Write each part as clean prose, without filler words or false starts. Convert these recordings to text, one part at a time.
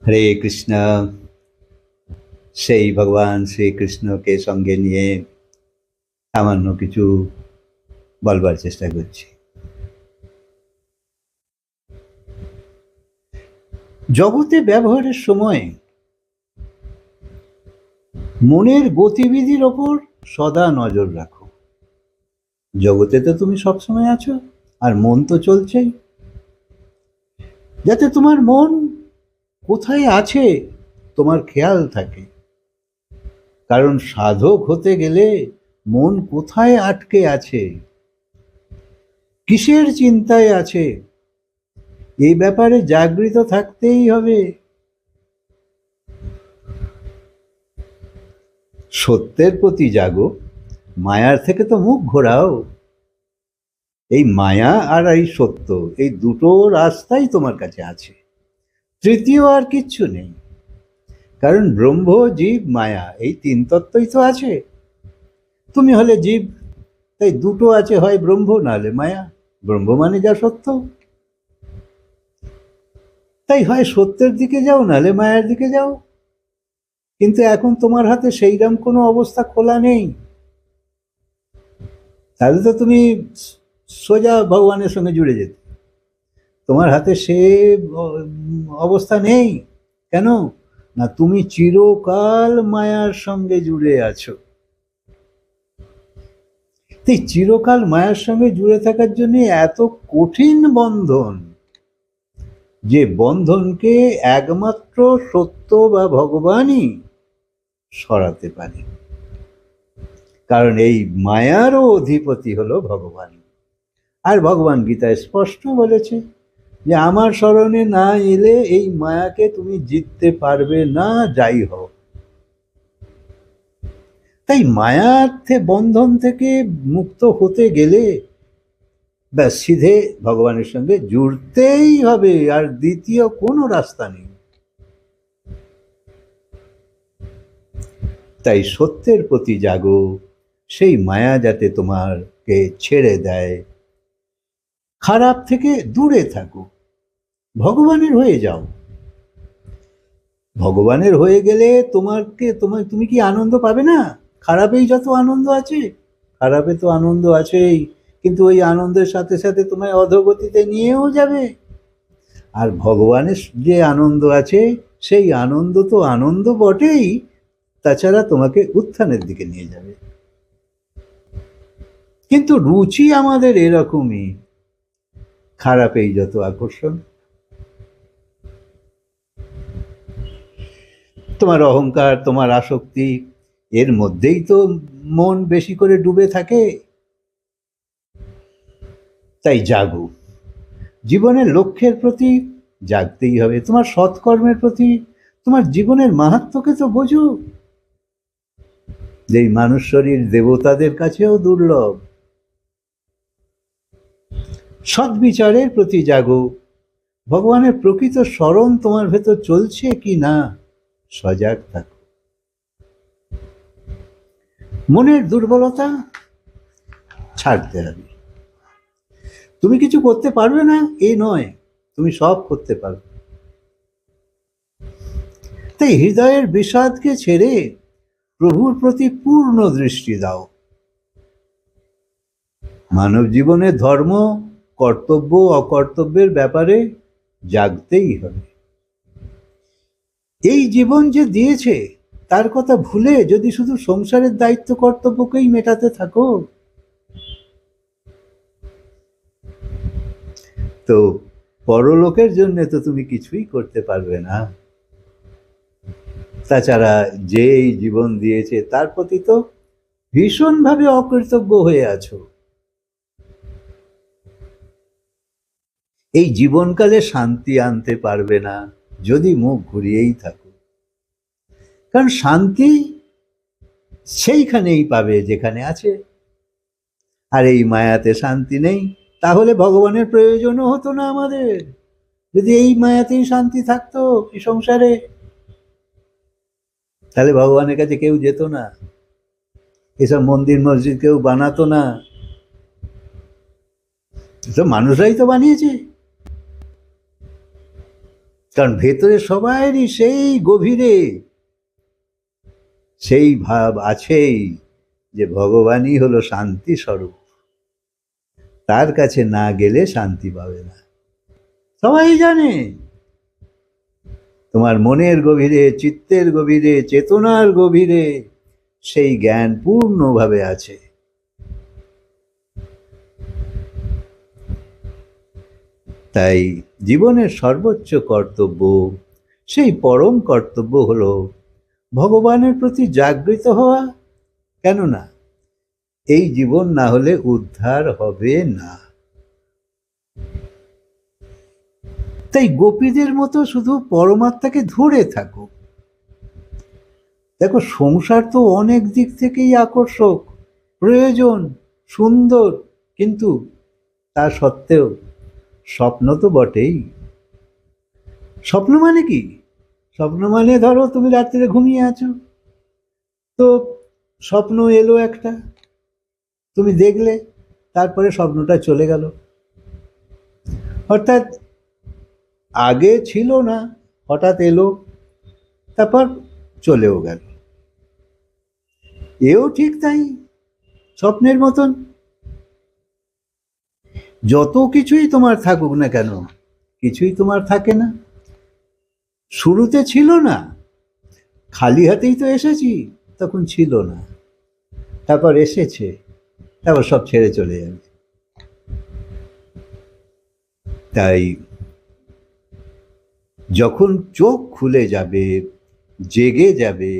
হরে কৃষ্ণ। সেই ভগবান শ্রীকৃষ্ণকে সঙ্গে নিয়ে সামান্য কিছু বলবার চেষ্টা করছি। জগতে ব্যবহারের সময় মনের গতিবিধির ওপর সদা নজর রাখো। জগতে তো তুমি সবসময় আছো, আর মন তো চলছেই। যাতে তোমার মন কোথায় আছে তোমার খেয়াল থাকে। কারণ সাধক হতে গেলে মন কোথায় আটকে আছে, কিসের চিন্তায় আছে, এই ব্যাপারে জাগৃত থাকতেই হবে। সত্যের প্রতি জাগো, মায়ার থেকে তো মুখ ঘোরাও। এই মায়া আর এই সত্য, এই দুটো রাস্তাই তোমার কাছে আছে, তৃতীয় আর কিচ্ছু নেই। কারণ ব্রহ্ম, জীব, মায়া, এই তিন তত্ত্বই তো আছে। তুমি হলে জীব, তাই দুটো আছে, হয় ব্রহ্ম নাহলে মায়া। ব্রহ্ম মানে যা সত্য, তাই হয় সত্যের দিকে যাও নাহলে মায়ার দিকে যাও। কিন্তু এখন তোমার হাতে সেইরকম কোনো অবস্থা খোলা নেই। তাহলে তো তুমি সোজা ভগবানের সঙ্গে জুড়ে যেতে। তোমার হাতে সে অবস্থা নেই। কেন না, তুমি চিরকাল মায়ার সঙ্গে জুড়ে আছো। তাই চিরকাল মায়ার সঙ্গে জুড়ে থাকার জন্য এত কঠিন বন্ধন, যে বন্ধনকে একমাত্র সত্য বা ভগবানই সরাতে পারে। কারণ এই মায়ারও অধিপতি হলো ভগবান। আর ভগবান গীতায় স্পষ্ট বলেছে যে আমার স্মরণে না এলে এই মায়াকে তুমি জিততে পারবে না, যাই হোক। তাই মায়ার্থে বন্ধন থেকে মুক্ত হতে গেলে ব্যাস সিধে ভগবানের সঙ্গে জুড়তেই হবে, আর দ্বিতীয় কোনো রাস্তা নেই। তাই সত্যের প্রতি জাগো, সেই মায়া যাতে তোমাকে ছেড়ে দেয়। খারাপ থেকে দূরে থাকো, ভগবানের হয়ে যাও। ভগবানের হয়ে গেলে তুমি কি আনন্দ পাবে না? খারাপেই যত আনন্দ আছে, খারাপে তো আনন্দ আছেই, কিন্তু ওই আনন্দের সাথে সাথে তোমায় অধোগতিতে নিয়েও যাবে। আর ভগবানের যে আনন্দ আছে, সেই আনন্দ তো আনন্দ বটেই, তাছাড়া তোমাকে উত্থানের দিকে নিয়ে যাবে। কিন্তু রুচি আমাদের এরকমই, খারাপেই যত আকর্ষণ। তোমার অহংকার, তোমার আসক্তি, এর মধ্যেই তো মন বেশি করে ডুবে থাকে। তাই জাগো, জীবনের লক্ষ্যের প্রতি জাগতেই হবে। তোমার সৎকর্মের প্রতি, তোমার জীবনের মাহাত্ম্যকে তো বোঝো, যে মানুষ শরীর দেবতাদের কাছেও দুর্লভ। সৎ বিচারের প্রতি জাগো, ভগবানের প্রকৃত স্মরণ তোমার ভেতর চলছে কি না সজাগ থাকো। মনের দুর্বলতা ছাড়তে হবে। তুমি কিছু করতে পারবে না এই নয়, তুমি সব করতে পারবে। তাই হৃদয়ের বিষাদকে ছেড়ে প্রভুর প্রতি পূর্ণ দৃষ্টি দাও। মানব জীবনে ধর্ম, কর্তব্য, অকর্তব্যের ব্যাপারে জাগতেই হবে। এই জীবন যে দিয়েছে তার কথা ভুলে যদি শুধু সংসারের দায়িত্ব কর্তব্যকেই মেটাতে থাকো, তো পরলোকের জন্য তো তুমি কিছুই করতে পারবে না। তাছাড়া যে এই জীবন দিয়েছে তার প্রতি তো ভীষণভাবে অকৃতজ্ঞ হয়ে আছো। এই জীবনকালে শান্তি আনতে পারবে না যদি মুখ ঘুরিয়েই থাকো। কারণ শান্তি সেইখানেই পাবে যেখানে আছে। আর এই মায়াতে শান্তি নেই, তাহলে ভগবানের প্রয়োজনও হতো না আমাদের। যদি এই মায়াতেই শান্তি থাকতো এই সংসারে, তাহলে ভগবানের কাছে কেউ যেত না, এসব মন্দির মসজিদ কেউ বানাতো না, এসব মানুষরাই তো বানিয়েছে। কারণ ভেতরে সবারই সেই গভীরে সেই ভাব আছেই যে ভগবানই হলো শান্তি স্বরূপ, তার কাছে না গেলে শান্তি পাবে না। সবাই জানে তোমার মনের গভীরে, চিত্তের গভীরে, চেতনার গভীরে সেই জ্ঞান পূর্ণভাবে আছে। তাই জীবনের সর্বোচ্চ কর্তব্য, সেই পরম কর্তব্য হলো ভগবানের প্রতি জাগৃত হওয়া। কেননা এই জীবন না হলে উদ্ধার হবে না। তাই গোপীদের মতো শুধু পরমাত্মাকে ধরে থাকো। দেখো, সংসার তো অনেক দিক থেকেই আকর্ষক, প্রয়োজন, সুন্দর, কিন্তু তা সত্ত্বেও স্বপ্ন তো বটেই। স্বপ্ন মানে কি? স্বপ্ন মানে ধরো তুমি রাত্রে ঘুমিয়ে আছো, তো স্বপ্ন এলো একটা, তুমি দেখলে, তারপরে স্বপ্নটা চলে গেল। অর্থাৎ আগে ছিল না, হঠাৎ এলো, তারপর চলেও গেল। এও ঠিক তাই, স্বপ্নের মতন। যত কিছুই তোমার থাকুক না কেন, কিছুই তোমার থাকে না। শুরুতে ছিল না, খালি হাতেই তো এসেছি, তখন ছিল না, তারপর এসেছে, তারপর সব ছেড়ে চলে যাবে। তাই যখন চোখ খুলে যাবে, জেগে যাবে,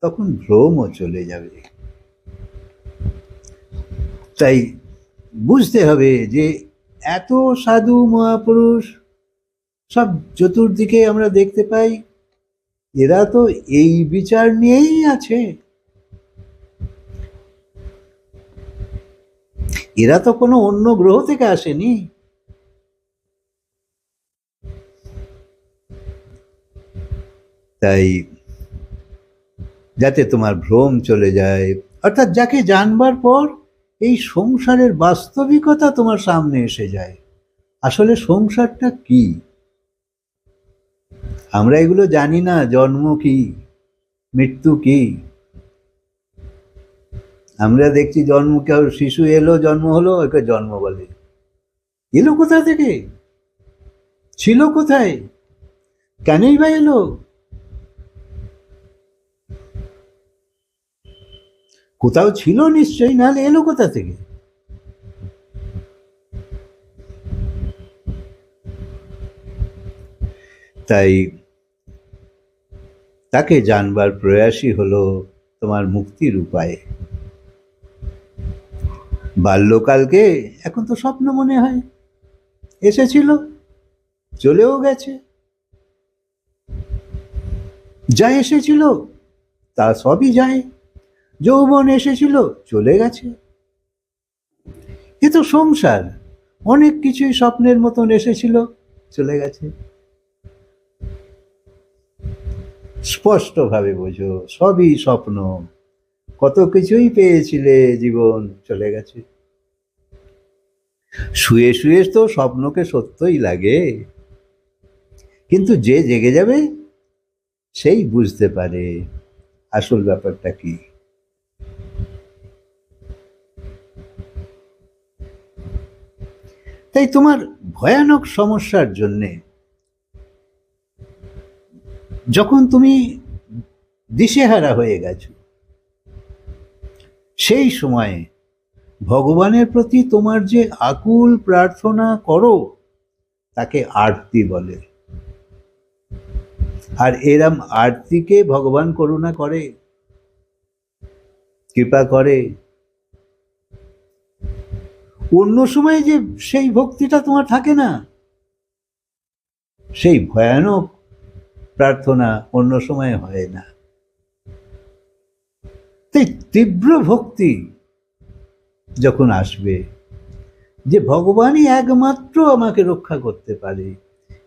তখন ভ্রমও চলে যাবে। তাই বুঝতে হবে যে এত সাধু মহাপুরুষ সব চতুর্দিকে আমরা দেখতে পাই, এরা তো এই বিচার নিয়েই আছে। এরা তো কোনো অন্য গ্রহ থেকে আসেনি। তাই যাতে তোমার ভ্রম চলে যায়, অর্থাৎ যাকে জানবার পর এই সংসারের বাস্তবিকতা তোমার সামনে এসে যায়। আসলে সংসারটা কি আমরা এগুলো জানি না। জন্ম কি, মৃত্যু কি। আমরা দেখছি জন্ম, কেউ শিশু এলো, জন্ম হলো, ওকে জন্ম বলে। এলো কোথা থেকে, ছিল কোথায়, কেনই বা এলো? কোথাও ছিল নিশ্চয়ই, নাহলে এলো কোথা থেকে? তাই তাকে জানবার প্রয়াসই হলো তোমার মুক্তির উপায়। বাল্যকালকে এখন তো স্বপ্ন মনে হয়, এসেছিল, চলেও গেছে। যা এসেছিল তা সবই যায়। যৌবন এসেছিল, চলে গেছে। এ তো সংসার, অনেক কিছুই স্বপ্নের মতন এসেছিল, চলে গেছে। স্পষ্টভাবে বোঝো, সবই স্বপ্ন। কত কিছুই পেয়েছিলে, জীবন চলে গেছে। শুয়ে শুয়ে তো স্বপ্নকে সত্যই লাগে, কিন্তু যে জেগে যাবে সেই বুঝতে পারে আসল ব্যাপারটা কি। তাই তোমার ভয়ানক সমস্যার জন্যে যখন তুমি দিশেহারা হয়ে গেছো, সেই সময়ে ভগবানের প্রতি তোমার যে আকুল প্রার্থনা করো, তাকে আরতি বলে। আর এরম আরতিকে ভগবান করুণা করে, কৃপা করে। অন্য সময় যে সেই ভক্তিটা তোমার থাকে না, সেই ভয়ানক প্রার্থনা অন্য সময় হয় না। তাই তীব্র ভক্তি যখন আসবে, যে ভগবানই একমাত্র আমাকে রক্ষা করতে পারে,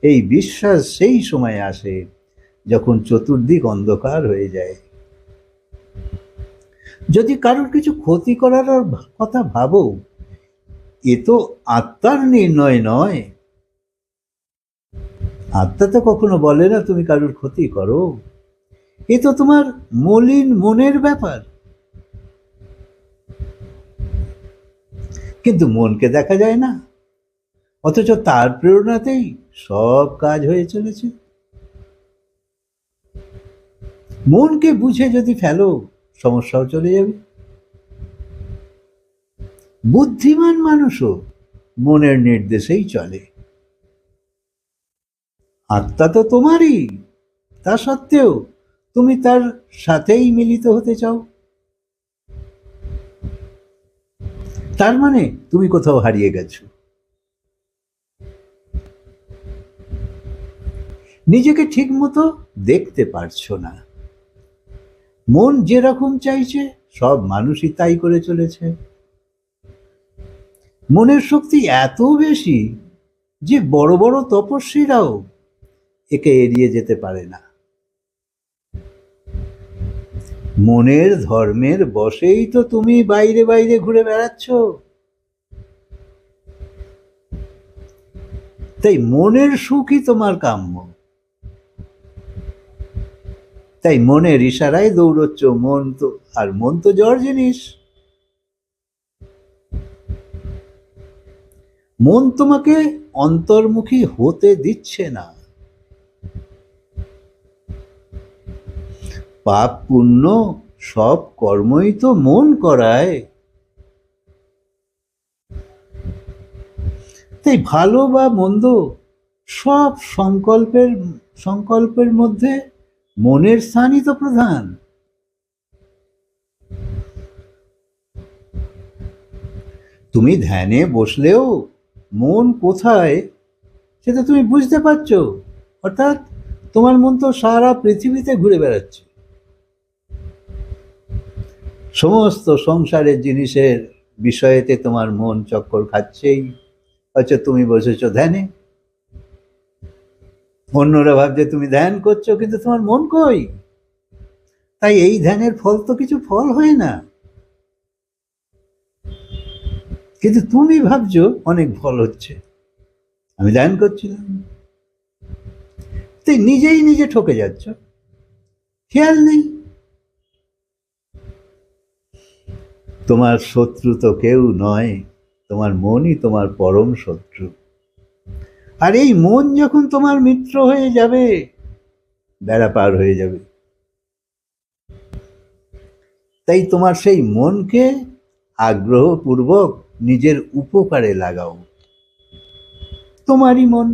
এই বিশ্বাস সেই সময় আসে যখন চতুর্দিক অন্ধকার হয়ে যায়। যদি কারোর কিছু ক্ষতি করার কথা ভাবো, এ তো আত্মার নির্ণয় নয়। আত্মা তো কখনো বলে না তুমি কারোর ক্ষতি করো, এ তো তোমার মলিন মনের ব্যাপার। কিন্তু মনকে দেখা যায় না, অথচ তার প্রেরণাতেই সব কাজ হয়ে চলেছে। মনকে বুঝে যদি ফেলো, সমস্যাও চলে যাবে। বুদ্ধিমান মানুষও মনের নির্দেশেই চলে। আত্মা তো তোমারই, তা সত্ত্বেও তুমি তার সাথেই মিলিত হতে চাও। তার মানে তুমি কোথাও হারিয়ে গেছো, নিজেকে ঠিক মতো দেখতে পারছো না। মন যেরকম চাইছে সব মানুষই তাই করে চলেছে। মনের শক্তি এত বেশি যে বড় বড় তপস্বীরাও একে এড়িয়ে যেতে পারে না। মনের ধর্মের বশেই তো তুমি বাইরে বাইরে ঘুরে বেড়াচ্ছ। তাই মনের সুখই তোমার কাম্য, তাই মনের ইশারায় দৌড়চ্ছ। মন তো জড় জিনিস। মন তোমাকে অন্তর্মুখী হতে দিচ্ছে না। পাপ পুণ্য সব কর্মই তো মন করায়। তাই ভালো বা মন্দ সব সংকল্পের মধ্যে মনের স্থানই তো প্রধান। তুমি ধ্যানে বসলেও মন কোথায় সেটা তুমি বুঝতে পারছো, অর্থাৎ তোমার মন তো সারা পৃথিবীতে ঘুরে বেড়াচ্ছে। সমস্ত সংসারের জিনিসের বিষয়েতে তোমার মন চক্কর খাচ্ছেই, আচ্ছা তুমি বসেছো ধ্যানে, অন্যরা ভাবছে তুমি ধ্যান করছো, কিন্তু তোমার মন কই? তাই এই ধ্যানের ফল তো কিছু ফল হয় না, কিন্তু তুমি ভাবছো অনেক ফল হচ্ছে, আমি ধ্যান করছিলাম। তাই নিজেই নিজে ঠকে যাচ্ছ, খেয়াল নেই। তোমার শত্রু তো কেউ নয়, তোমার মনই তোমার পরম শত্রু। আর এই মন যখন তোমার মিত্র হয়ে যাবে, বেড়া পার হয়ে যাবে। তাই তোমার সেই মনকে আগ্রহপূর্বক নিজের উপকারে লাগাও। তোমারই মন,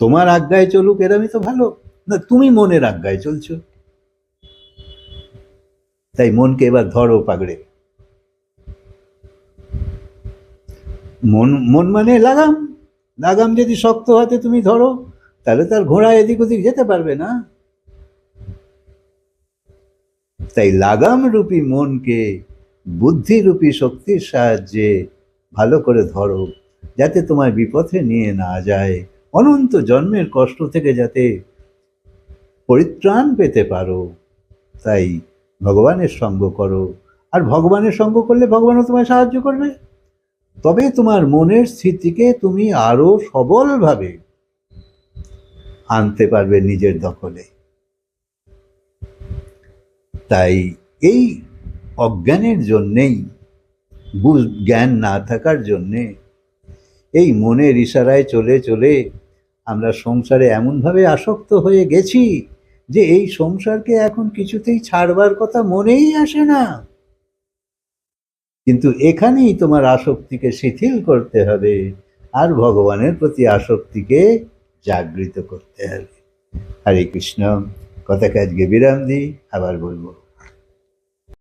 তোমার আজ্ঞায় চলুক এরমই তো ভালো না, তুমি মনের আজ্ঞায় চলছো। তাই মনকে এবার ধরো পাগড়ে। মন মানে লাগাম। লাগাম যদি শক্ত হাতে তুমি ধরো, তাহলে তার ঘোড়া এদিক ওদিক যেতে পারবে না। তাই লাগাম রূপী মনকে বুদ্ধিরূপী শক্তির সাহায্যে ভালো করে ধরো, যাতে তোমার বিপথে নিয়ে না যায়, অনন্ত জন্মের কষ্ট থেকে যাতে পরিত্রাণ পেতে পারো। তাই ভগবানের সঙ্গ করো, আর ভগবানের সঙ্গ করলে ভগবানও তোমায় সাহায্য করবে। তবে তোমার মনের স্থিতিকে তুমি আরো সবলভাবে আনতে পারবে নিজের দখলে। তাই এই অজ্ঞানের জন্যেই, জ্ঞান না থাকার জন্যে এই মনের ইশারায় চলে চলে আমরা সংসারে এমনভাবে আসক্ত হয়ে গেছি যে এই সংসারকে এখন কিছুতেই ছাড়বার কথা মনেই আসে না। কিন্তু এখানেই তোমার আসক্তিকে শিথিল করতে হবে, আর ভগবানের প্রতি আসক্তিকে জাগৃত করতে হবে। হরে কৃষ্ণ। কথাকে আজকে বিরাম দিই, আবার বলবো।